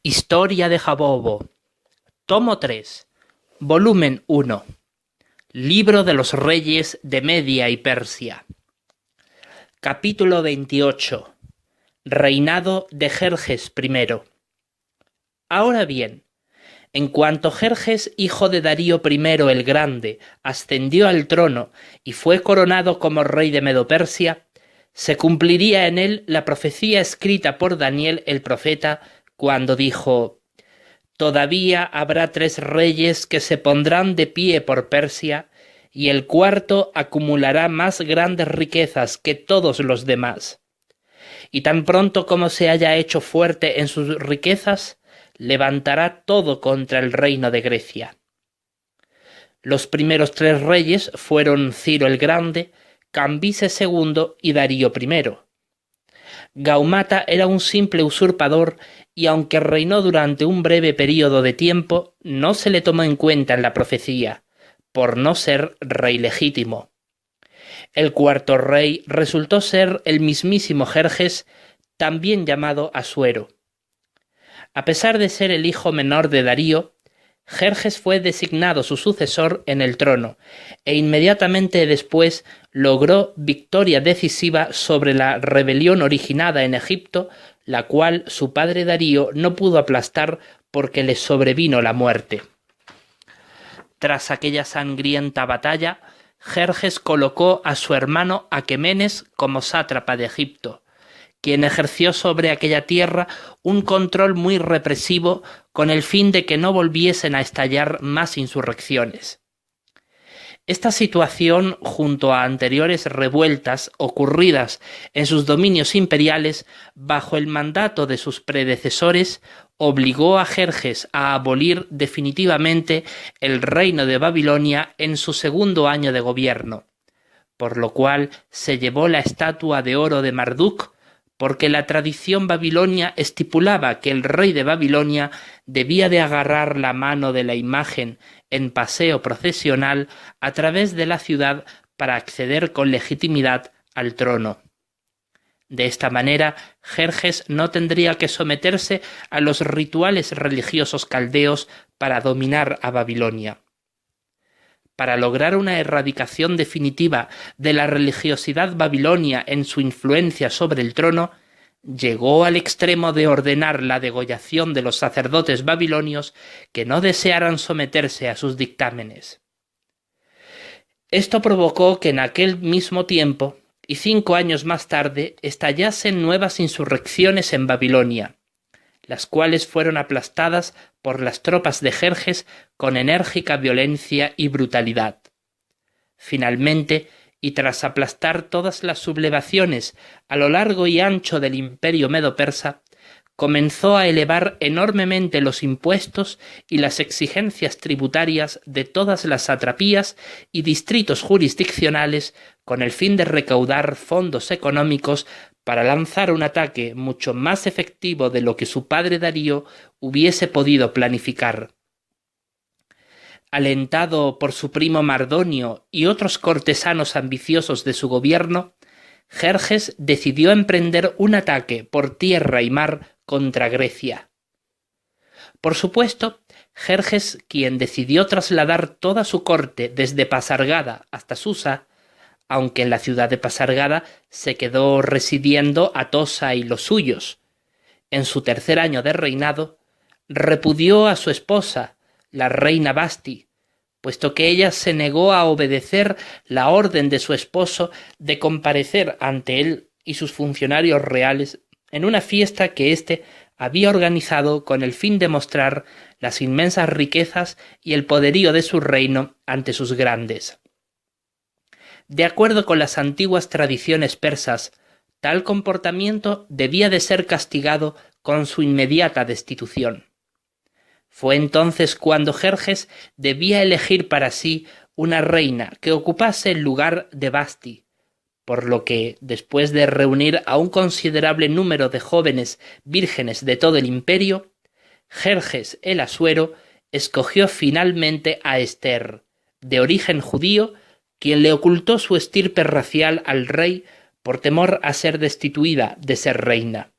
Historia de Jabobo, tomo 3, volumen 1, Libro de los Reyes de Media y Persia. Capítulo 28. Reinado de Jerjes I. Ahora bien, en cuanto Jerjes, hijo de Darío I el Grande, ascendió al trono y fue coronado como rey de Medo-Persia, se cumpliría en él la profecía escrita por Daniel el profeta cuando dijo: «Todavía habrá 3 reyes que se pondrán de pie por Persia, y el cuarto acumulará más grandes riquezas que todos los demás. Y tan pronto como se haya hecho fuerte en sus riquezas, levantará todo contra el reino de Grecia». Los primeros 3 reyes fueron Ciro el Grande, Cambises II y Darío I. Gaumata era un simple usurpador y aunque reinó durante un breve período de tiempo, no se le tomó en cuenta en la profecía, por no ser rey legítimo. El cuarto rey resultó ser el mismísimo Jerjes, también llamado Asuero. A pesar de ser el hijo menor de Darío, Jerjes fue designado su sucesor en el trono, e inmediatamente después logró victoria decisiva sobre la rebelión originada en Egipto, la cual su padre Darío no pudo aplastar porque le sobrevino la muerte. Tras aquella sangrienta batalla, Jerjes colocó a su hermano Aquemenes como sátrapa de Egipto, quien ejerció sobre aquella tierra un control muy represivo con el fin de que no volviesen a estallar más insurrecciones. Esta situación, junto a anteriores revueltas ocurridas en sus dominios imperiales bajo el mandato de sus predecesores, obligó a Jerjes a abolir definitivamente el reino de Babilonia en su segundo año de gobierno, por lo cual se llevó la estatua de oro de Marduk, porque la tradición babilonia estipulaba que el rey de Babilonia debía de agarrar la mano de la imagen en paseo procesional a través de la ciudad para acceder con legitimidad al trono. De esta manera, Jerjes no tendría que someterse a los rituales religiosos caldeos para dominar a Babilonia. Para lograr una erradicación definitiva de la religiosidad babilonia en su influencia sobre el trono, llegó al extremo de ordenar la degollación de los sacerdotes babilonios que no desearan someterse a sus dictámenes. Esto provocó que en aquel mismo tiempo, y 5 años más tarde, estallasen nuevas insurrecciones en Babilonia, las cuales fueron aplastadas por las tropas de Jerjes con enérgica violencia y brutalidad. Finalmente, y tras aplastar todas las sublevaciones a lo largo y ancho del imperio medo-persa, comenzó a elevar enormemente los impuestos y las exigencias tributarias de todas las satrapías y distritos jurisdiccionales con el fin de recaudar fondos económicos para lanzar un ataque mucho más efectivo de lo que su padre Darío hubiese podido planificar. Alentado por su primo Mardonio y otros cortesanos ambiciosos de su gobierno, Jerjes decidió emprender un ataque por tierra y mar contra Grecia. Por supuesto, Jerjes, quien decidió trasladar toda su corte desde Pasargada hasta Susa, aunque en la ciudad de Pasargada se quedó residiendo Atosa y los suyos, en su 3er año de reinado, repudió a su esposa, la reina Basti, puesto que ella se negó a obedecer la orden de su esposo de comparecer ante él y sus funcionarios reales en una fiesta que éste había organizado con el fin de mostrar las inmensas riquezas y el poderío de su reino ante sus grandes. De acuerdo con las antiguas tradiciones persas, tal comportamiento debía de ser castigado con su inmediata destitución. Fue entonces cuando Jerjes debía elegir para sí una reina que ocupase el lugar de Basti, por lo que, después de reunir a un considerable número de jóvenes vírgenes de todo el imperio, Jerjes el Asuero escogió finalmente a Ester, de origen judío, quien le ocultó su estirpe racial al rey por temor a ser destituida de ser reina.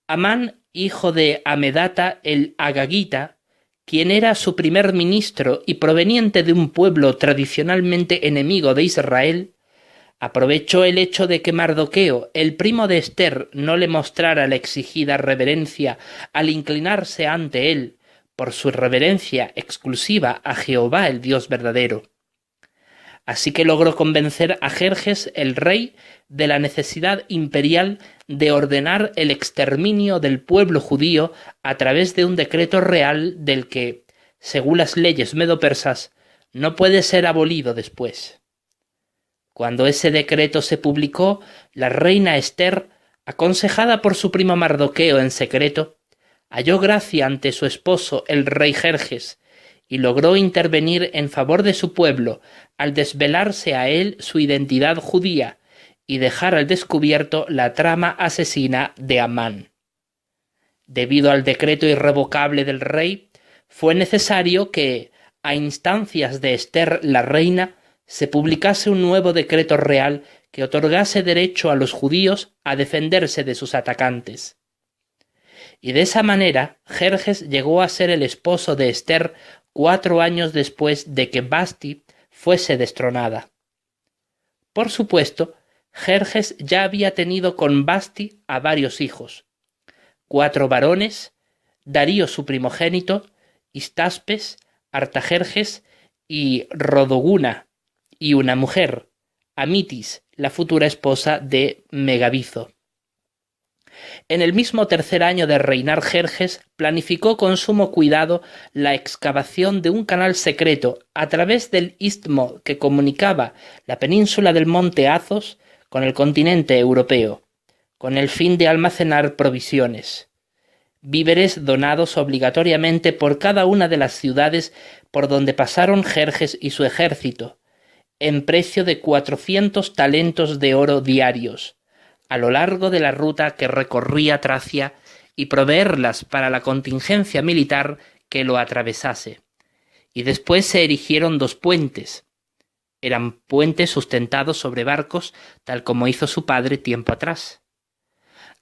Amán hijo de Amedata el Agagita, quien era su primer ministro y proveniente de un pueblo tradicionalmente enemigo de Israel, aprovechó el hecho de que Mardoqueo, el primo de Esther, no le mostrara la exigida reverencia al inclinarse ante él por su reverencia exclusiva a Jehová el Dios verdadero. Así que logró convencer a Jerjes el rey de la necesidad imperial de ordenar el exterminio del pueblo judío a través de un decreto real del que, según las leyes medo-persas, no puede ser abolido después. Cuando ese decreto se publicó, la reina Esther, aconsejada por su primo Mardoqueo en secreto, halló gracia ante su esposo el rey Jerjes y logró intervenir en favor de su pueblo al desvelarse a él su identidad judía y dejar al descubierto la trama asesina de Amán. Debido al decreto irrevocable del rey, fue necesario que, a instancias de Esther la reina, se publicase un nuevo decreto real que otorgase derecho a los judíos a defenderse de sus atacantes. Y de esa manera, Jerjes llegó a ser el esposo de Esther 4 años después de que Vasti fuese destronada. Por supuesto, Jerjes ya había tenido con Vasti a varios hijos: 4 varones, Darío su primogénito, Istaspes, Artajerjes y Rodoguna, y una mujer, Amitis, la futura esposa de Megabizo. En el mismo tercer año de reinar Jerjes, planificó con sumo cuidado la excavación de un canal secreto a través del istmo que comunicaba la península del monte Athos con el continente europeo, con el fin de almacenar provisiones, víveres donados obligatoriamente por cada una de las ciudades por donde pasaron Jerjes y su ejército, en precio de 400 talentos de oro diarios, a lo largo de la ruta que recorría Tracia, y proveerlas para la contingencia militar que lo atravesase. Y después se erigieron 2 puentes. Eran puentes sustentados sobre barcos, tal como hizo su padre tiempo atrás.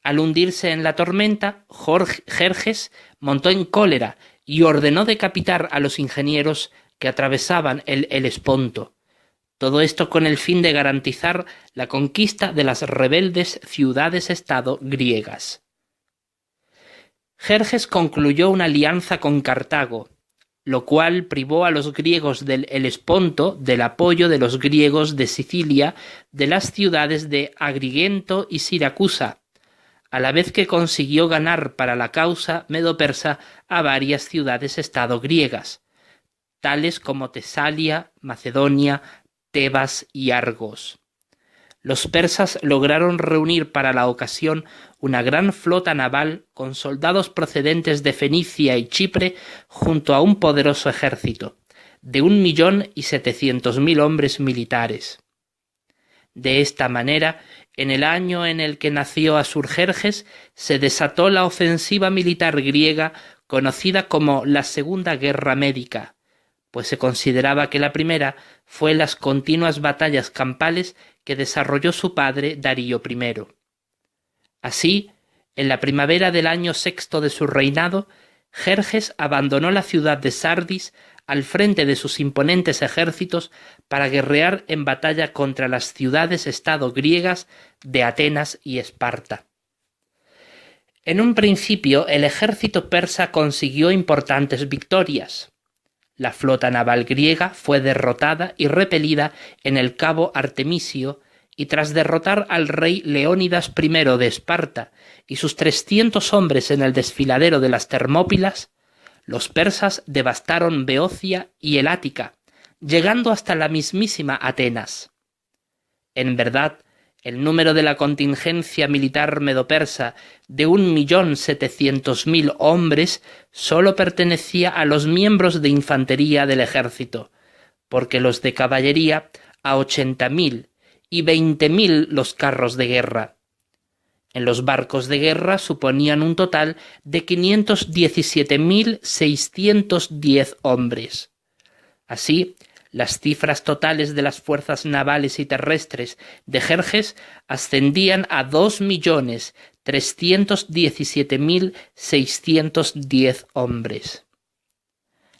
Al hundirse en la tormenta, Jerjes montó en cólera y ordenó decapitar a los ingenieros que atravesaban el Helesponto. Todo esto con el fin de garantizar la conquista de las rebeldes ciudades-estado griegas. Jerjes concluyó una alianza con Cartago, lo cual privó a los griegos del Helesponto del apoyo de los griegos de Sicilia, de las ciudades de Agrigento y Siracusa, a la vez que consiguió ganar para la causa medo-persa a varias ciudades-estado griegas, tales como Tesalia, Macedonia, Tebas y Argos. Los persas lograron reunir para la ocasión una gran flota naval con soldados procedentes de Fenicia y Chipre junto a un poderoso ejército, de 1.700.000 hombres militares. De esta manera, en el año en el que nació Asurjerjes, se desató la ofensiva militar griega conocida como la Segunda Guerra Médica, pues se consideraba que la primera fue las continuas batallas campales que desarrolló su padre Darío I. Así, en la primavera del año 6 de su reinado, Jerjes abandonó la ciudad de Sardis al frente de sus imponentes ejércitos para guerrear en batalla contra las ciudades-estado griegas de Atenas y Esparta. En un principio, el ejército persa consiguió importantes victorias. La flota naval griega fue derrotada y repelida en el cabo Artemisio, y tras derrotar al rey Leónidas I de Esparta y sus 300 hombres en el desfiladero de las Termópilas, los persas devastaron Beocia y el Ática, llegando hasta la mismísima Atenas. En verdad, el número de la contingencia militar medo-persa de 1.700.000 hombres solo pertenecía a los miembros de infantería del ejército, porque los de caballería a 80.000 y 20.000 los carros de guerra. En los barcos de guerra suponían un total de 517.610 hombres. Así, las cifras totales de las fuerzas navales y terrestres de Jerjes ascendían a 317.610 hombres.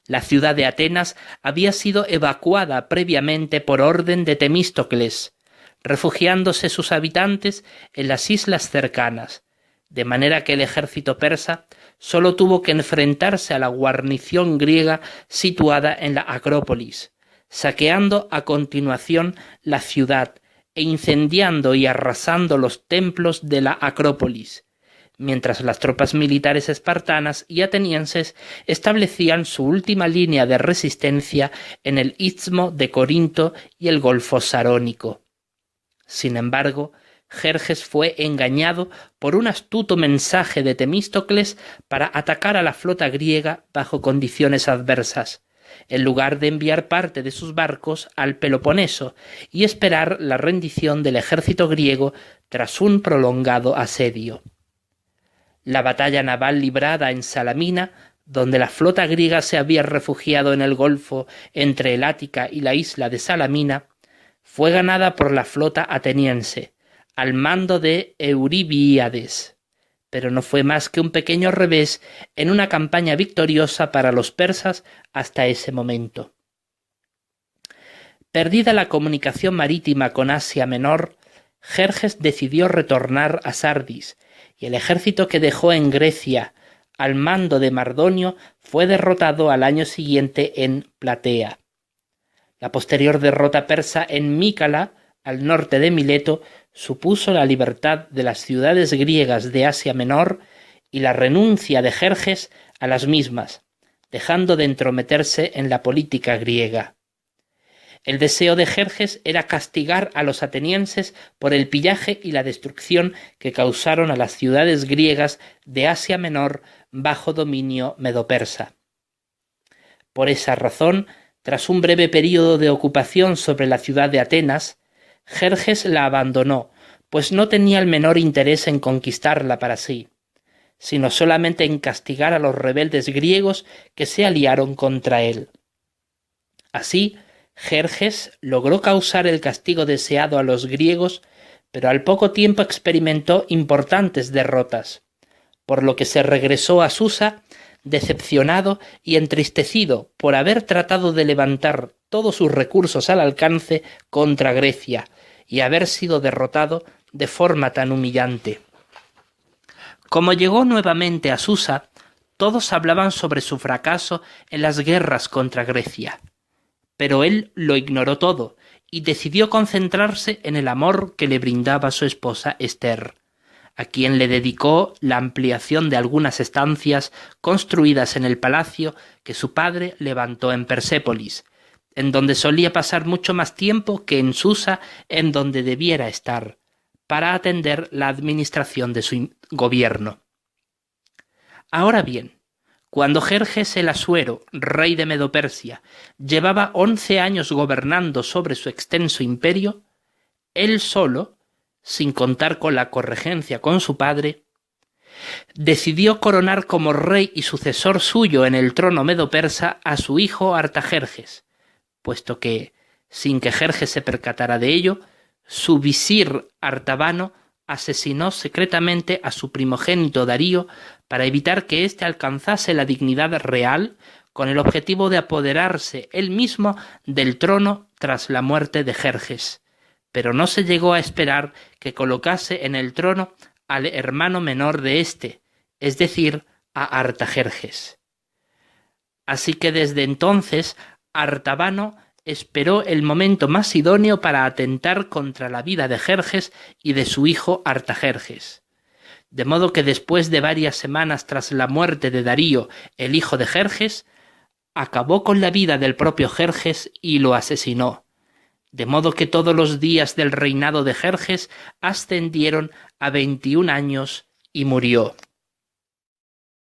La ciudad de Atenas había sido evacuada previamente por orden de Temístocles, refugiándose sus habitantes en las islas cercanas, de manera que el ejército persa solo tuvo que enfrentarse a la guarnición griega situada en la Acrópolis, saqueando a continuación la ciudad e incendiando y arrasando los templos de la Acrópolis, mientras las tropas militares espartanas y atenienses establecían su última línea de resistencia en el istmo de Corinto y el Golfo Sarónico. Sin embargo, Jerjes fue engañado por un astuto mensaje de Temístocles para atacar a la flota griega bajo condiciones adversas, en lugar de enviar parte de sus barcos al Peloponeso y esperar la rendición del ejército griego tras un prolongado asedio. La batalla naval librada en Salamina, donde la flota griega se había refugiado en el golfo entre el Ática y la isla de Salamina, fue ganada por la flota ateniense, al mando de Euribíades, pero no fue más que un pequeño revés en una campaña victoriosa para los persas hasta ese momento. Perdida la comunicación marítima con Asia Menor, Jerjes decidió retornar a Sardis, y el ejército que dejó en Grecia al mando de Mardonio fue derrotado al año siguiente en Platea. La posterior derrota persa en Mícala, al norte de Mileto, supuso la libertad de las ciudades griegas de Asia Menor y la renuncia de Jerjes a las mismas, dejando de entrometerse en la política griega. El deseo de Jerjes era castigar a los atenienses por el pillaje y la destrucción que causaron a las ciudades griegas de Asia Menor bajo dominio medo-persa. Por esa razón, tras un breve período de ocupación sobre la ciudad de Atenas, Jerjes la abandonó, pues no tenía el menor interés en conquistarla para sí, sino solamente en castigar a los rebeldes griegos que se aliaron contra él. Así, Jerjes logró causar el castigo deseado a los griegos, pero al poco tiempo experimentó importantes derrotas, por lo que se regresó a Susa decepcionado y entristecido por haber tratado de levantar todos sus recursos al alcance contra Grecia y haber sido derrotado de forma tan humillante. Como llegó nuevamente a Susa, todos hablaban sobre su fracaso en las guerras contra Grecia, pero él lo ignoró todo y decidió concentrarse en el amor que le brindaba su esposa Ester, a quien le dedicó la ampliación de algunas estancias construidas en el palacio que su padre levantó en Persépolis, en donde solía pasar mucho más tiempo que en Susa, en donde debiera estar, para atender la administración de su gobierno. Ahora bien, cuando Jerjes el Asuero, rey de Medo-Persia, llevaba 11 años gobernando sobre su extenso imperio, él solo, sin contar con la corregencia con su padre, decidió coronar como rey y sucesor suyo en el trono medo-persa a su hijo Artajerjes, puesto que, sin que Jerjes se percatara de ello, su visir Artabano asesinó secretamente a su primogénito Darío para evitar que éste alcanzase la dignidad real, con el objetivo de apoderarse él mismo del trono tras la muerte de Jerjes. Pero no se llegó a esperar que colocase en el trono al hermano menor de éste, es decir, a Artajerjes. Así que desde entonces Artabano esperó el momento más idóneo para atentar contra la vida de Jerjes y de su hijo Artajerjes. De modo que después de varias semanas tras la muerte de Darío, el hijo de Jerjes, acabó con la vida del propio Jerjes y lo asesinó. De modo que todos los días del reinado de Jerjes ascendieron a 21 años y murió.